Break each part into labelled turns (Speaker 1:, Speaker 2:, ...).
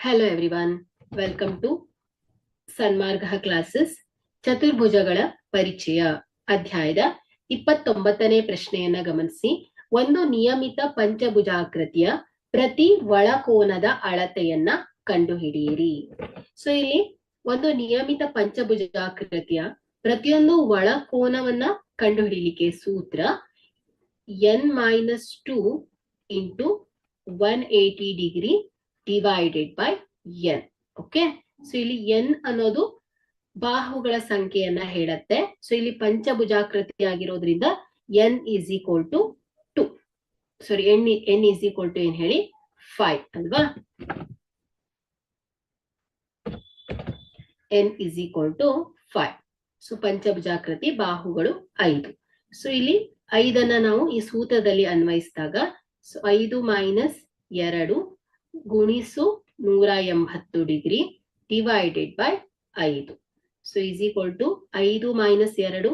Speaker 1: Hello everyone, welcome to Sanmarga classes. ಚತುರ್ಭುಜಗಳ ಪರಿಚಯ ಅಧ್ಯಾಯದ 29ನೇ ಪ್ರಶ್ನೆಯನ್ನ ಗಮನಿಸಿ. ಒಂದು ನಿಯಮಿತ ಪಂಚಭುಜಾಕೃತಿಯ ಪ್ರತಿ ಒಳಕೋನದ ಅಳತೆಯನ್ನ ಕಂಡುಹಿಡಿಯಿರಿ. ಸೊ ಇಲ್ಲಿ ಒಂದು ನಿಯಮಿತ ಪಂಚಭುಜಾಕೃತಿಯ ಪ್ರತಿಯೊಂದು ಒಳಕೋನವನ್ನ ಕಂಡುಹಿಡಿಯಲಿಕ್ಕೆ ಸೂತ್ರ n-2 into 180 degree divided by n. Okay, so ಇಲ್ಲಿ n ಅನ್ನೋದು ಬಾಹುಗಳ ಸಂಖ್ಯೆಯನ್ನ ಹೇಳತ್ತೆ. ಸೊ ಇಲ್ಲಿ ಪಂಚಭುಜಾಕೃತಿ ಆಗಿರೋದ್ರಿಂದ n is equal to 2. Sorry, n is equal to ಏನ್ ಹೇಳಿ 5 ಅಲ್ವಾ? n is equal to 5. So ಪಂಚಭುಜಾಕೃತಿ ಬಾಹುಗಳು 5. ಸೊ ಇಲ್ಲಿ 5ಅನ್ನ ನಾವು ಈ ಸೂತ್ರದಲ್ಲಿ ಅನ್ವಯಿಸಿದಾಗ, ಸೊ 5 ಮೈನಸ್ 2 ಗುಣಿಸು 180 degree divided by 5. So is equal to 5 minus 2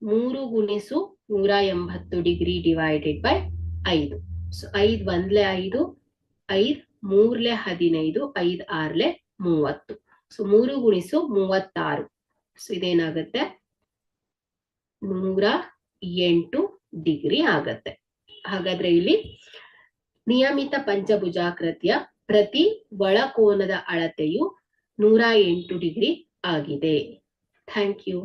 Speaker 1: 3 ಗುಣಿಸು 180 degree divided by 5. So 5 1 5, 5 3 15, 5 6 30. So 3 ಗುಣಿಸು 36. ಸೊ ಇದೇನಾಗತ್ತೆ 108 ಡಿಗ್ರಿ ಆಗತ್ತೆ. ಹಾಗಾದ್ರೆ ಇಲ್ಲಿ ನಿಯಮಿತ ಪಂಚಭುಜಾಕೃತಿಯ ಪ್ರತಿ ಒಳಕೋನದ ಅಳತೆಯು 108 ಡಿಗ್ರಿ ಆಗಿದೆ. Thank you.